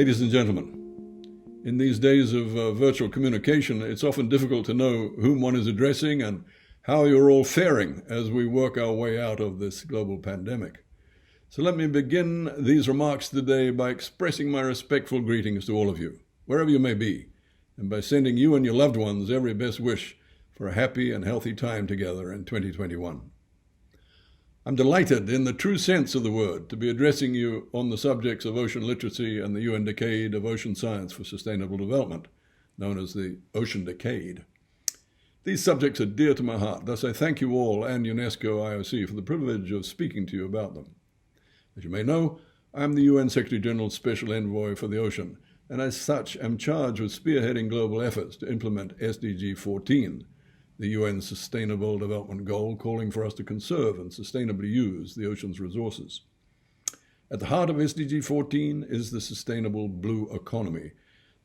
Ladies and gentlemen, in these days of virtual communication, it's often difficult to know whom one is addressing and how you're all faring as we work our way out of this global pandemic. So let me begin these remarks today by expressing my respectful greetings to all of you, wherever you may be, and by sending you and your loved ones every best wish for a happy and healthy time together in 2021. I'm delighted, in the true sense of the word, to be addressing you on the subjects of ocean literacy and the UN Decade of Ocean Science for Sustainable Development, known as the Ocean Decade. These subjects are dear to my heart, thus I thank you all and UNESCO IOC for the privilege of speaking to you about them. As you may know, I am the UN Secretary General's Special Envoy for the Ocean, and as such am charged with spearheading global efforts to implement SDG 14, the UN Sustainable Development Goal calling for us to conserve and sustainably use the ocean's resources. At the heart of SDG 14 is the sustainable blue economy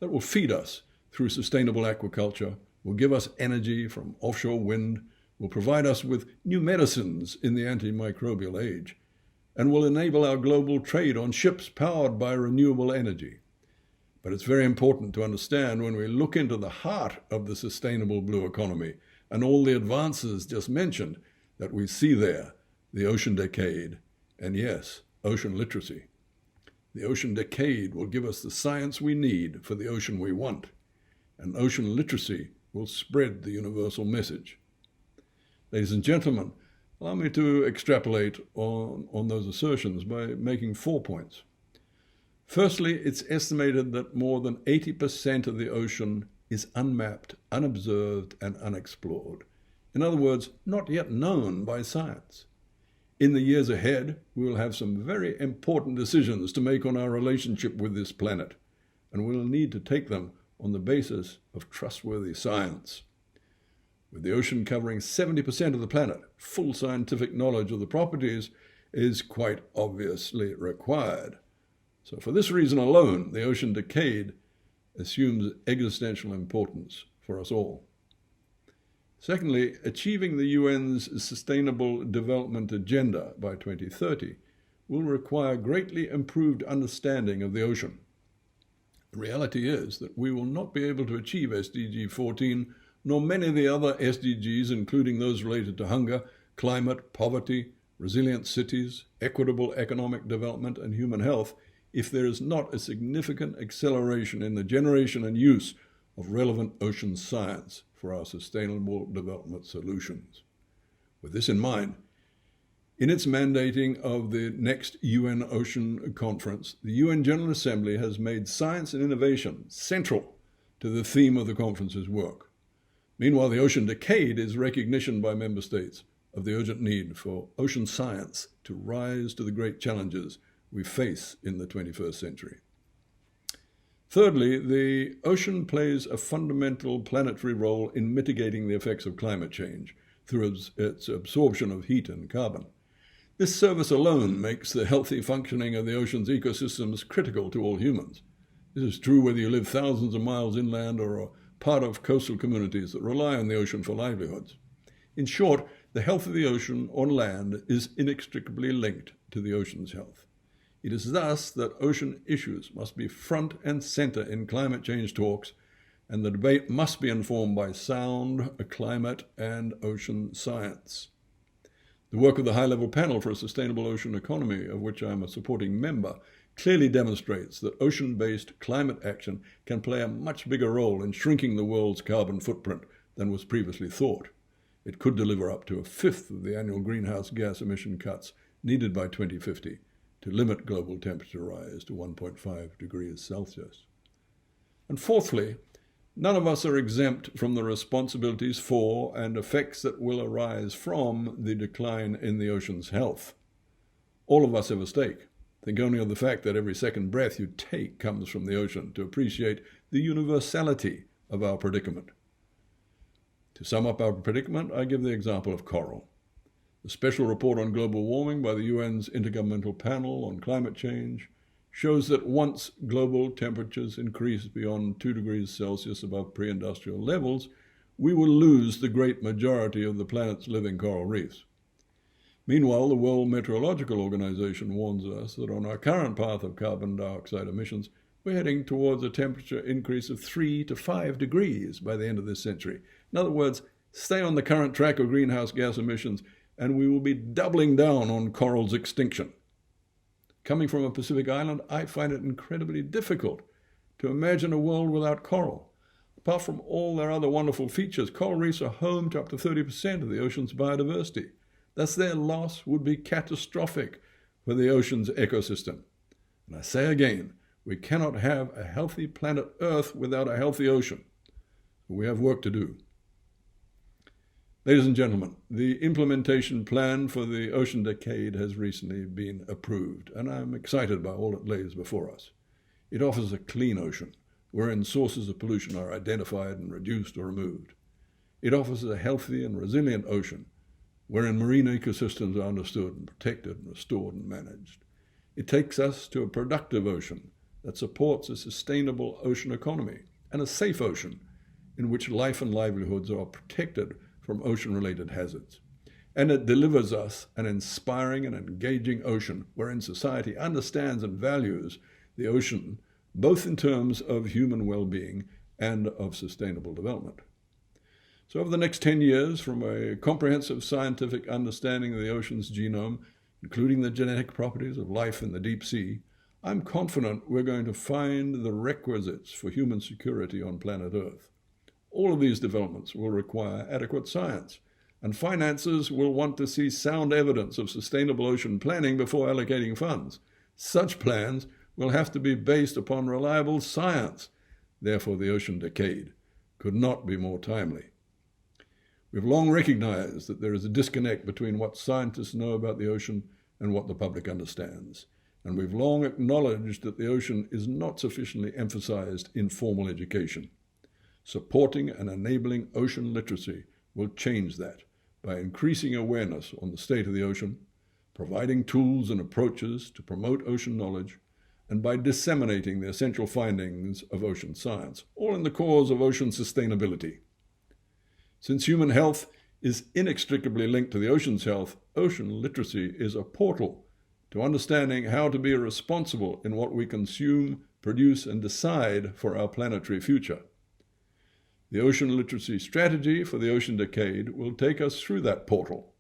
that will feed us through sustainable aquaculture, will give us energy from offshore wind, will provide us with new medicines in the antimicrobial age, and will enable our global trade on ships powered by renewable energy. But it's very important to understand when we look into the heart of the sustainable blue economy and all the advances just mentioned, that we see there the Ocean Decade, and yes, ocean literacy. The Ocean Decade will give us the science we need for the ocean we want, and ocean literacy will spread the universal message. Ladies and gentlemen, allow me to extrapolate on those assertions by making 4 points. Firstly, it's estimated that more than 80% of the ocean is unmapped, unobserved, and unexplored. In other words, not yet known by science. In the years ahead, we will have some very important decisions to make on our relationship with this planet, and we'll need to take them on the basis of trustworthy science. With the ocean covering 70% of the planet, full scientific knowledge of the properties is quite obviously required. So for this reason alone, the Ocean Decade assumes existential importance for us all. Secondly, achieving the UN's Sustainable Development Agenda by 2030 will require greatly improved understanding of the ocean. The reality is that we will not be able to achieve SDG 14, nor many of the other SDGs, including those related to hunger, climate, poverty, resilient cities, equitable economic development, and human health, if there is not a significant acceleration in the generation and use of relevant ocean science for our sustainable development solutions. With this in mind, in its mandating of the next UN Ocean Conference, the UN General Assembly has made science and innovation central to the theme of the conference's work. Meanwhile, the Ocean Decade is recognition by member states of the urgent need for ocean science to rise to the great challenges we face in the 21st century. Thirdly, the ocean plays a fundamental planetary role in mitigating the effects of climate change through its absorption of heat and carbon. This service alone makes the healthy functioning of the ocean's ecosystems critical to all humans. This is true whether you live thousands of miles inland or are part of coastal communities that rely on the ocean for livelihoods. In short, the health of the ocean on land is inextricably linked to the ocean's health. It is thus that ocean issues must be front and center in climate change talks, and the debate must be informed by sound climate and ocean science. The work of the High-Level Panel for a Sustainable Ocean Economy, of which I am a supporting member, clearly demonstrates that ocean-based climate action can play a much bigger role in shrinking the world's carbon footprint than was previously thought. It could deliver up to a fifth of the annual greenhouse gas emission cuts needed by 2050 to limit global temperature rise to 1.5 degrees Celsius. And fourthly, none of us are exempt from the responsibilities for and effects that will arise from the decline in the ocean's health. All of us have a stake. Think only of the fact that every second breath you take comes from the ocean to appreciate the universality of our predicament. To sum up our predicament, I give the example of coral. The special report on global warming by the UN's Intergovernmental Panel on Climate Change shows that once global temperatures increase beyond 2 degrees Celsius above pre-industrial levels, we will lose the great majority of the planet's living coral reefs. Meanwhile, the World Meteorological Organization warns us that on our current path of carbon dioxide emissions, we're heading towards a temperature increase of 3 to 5 degrees by the end of this century. In other words, stay on the current track of greenhouse gas emissions, and we will be doubling down on corals' extinction. Coming from a Pacific island, I find it incredibly difficult to imagine a world without coral. Apart from all their other wonderful features, coral reefs are home to up to 30% of the ocean's biodiversity. Thus, their loss would be catastrophic for the ocean's ecosystem. And I say again, we cannot have a healthy planet Earth without a healthy ocean. We have work to do. Ladies and gentlemen, the implementation plan for the ocean decade has recently been approved, and I'm excited by all it lays before us. It offers a clean ocean, wherein sources of pollution are identified and reduced or removed. It offers a healthy and resilient ocean, wherein marine ecosystems are understood and protected and restored and managed. It takes us to a productive ocean that supports a sustainable ocean economy and a safe ocean in which life and livelihoods are protected from ocean-related hazards. And it delivers us an inspiring and engaging ocean wherein society understands and values the ocean, both in terms of human well-being and of sustainable development. So over the next 10 years, from a comprehensive scientific understanding of the ocean's genome, including the genetic properties of life in the deep sea, I'm confident we're going to find the requisites for human security on planet Earth. All of these developments will require adequate science, and financiers will want to see sound evidence of sustainable ocean planning before allocating funds. Such plans will have to be based upon reliable science. Therefore, the ocean decade could not be more timely. We've long recognized that there is a disconnect between what scientists know about the ocean and what the public understands. And we've long acknowledged that the ocean is not sufficiently emphasized in formal education. Supporting and enabling ocean literacy will change that by increasing awareness on the state of the ocean, providing tools and approaches to promote ocean knowledge, and by disseminating the essential findings of ocean science, all in the cause of ocean sustainability. Since human health is inextricably linked to the ocean's health, ocean literacy is a portal to understanding how to be responsible in what we consume, produce, and decide for our planetary future. The Ocean Literacy Strategy for the Ocean Decade will take us through that portal.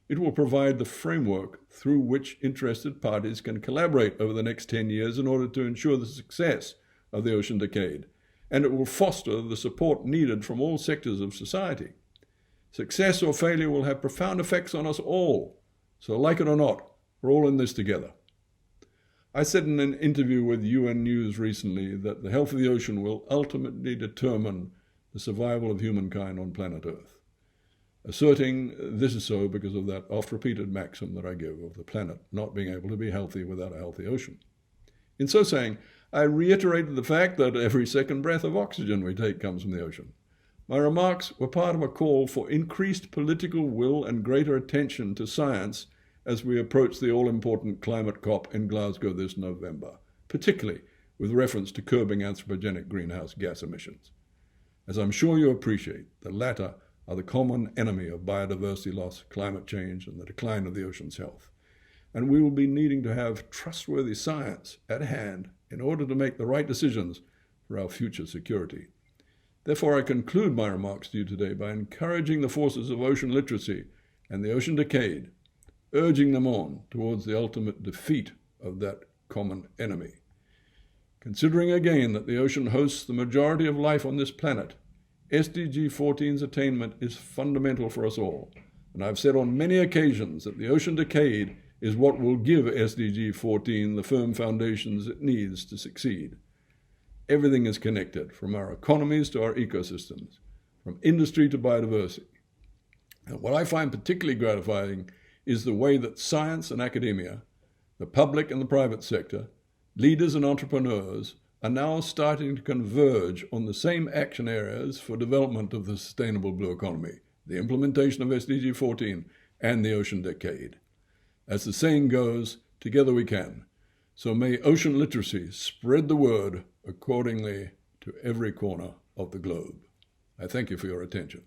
It will provide the framework through which interested parties can collaborate over the next 10 years in order to ensure the success of the Ocean Decade, and it will foster the support needed from all sectors of society. Success or failure will have profound effects on us all, so like it or not, we're all in this together. I said in an interview with UN News recently that the health of the ocean will ultimately determine the survival of humankind on planet Earth, asserting this is so because of that oft-repeated maxim that I give of the planet not being able to be healthy without a healthy ocean. In so saying, I reiterated the fact that every second breath of oxygen we take comes from the ocean. My remarks were part of a call for increased political will and greater attention to science as we approach the all-important climate COP in Glasgow this November, particularly with reference to curbing anthropogenic greenhouse gas emissions. As I'm sure you appreciate, the latter are the common enemy of biodiversity loss, climate change, and the decline of the ocean's health. And we will be needing to have trustworthy science at hand in order to make the right decisions for our future security. Therefore, I conclude my remarks to you today by encouraging the forces of ocean literacy and the ocean decade, urging them on towards the ultimate defeat of that common enemy. Considering again that the ocean hosts the majority of life on this planet, SDG 14's attainment is fundamental for us all. And I've said on many occasions that the ocean decade is what will give SDG 14 the firm foundations it needs to succeed. Everything is connected, from our economies to our ecosystems, from industry to biodiversity. And what I find particularly gratifying is the way that science and academia, the public and the private sector, leaders and entrepreneurs are now starting to converge on the same action areas for development of the sustainable blue economy, the implementation of SDG 14 and the ocean decade. As the saying goes, together we can. So may ocean literacy spread the word accordingly to every corner of the globe. I thank you for your attention.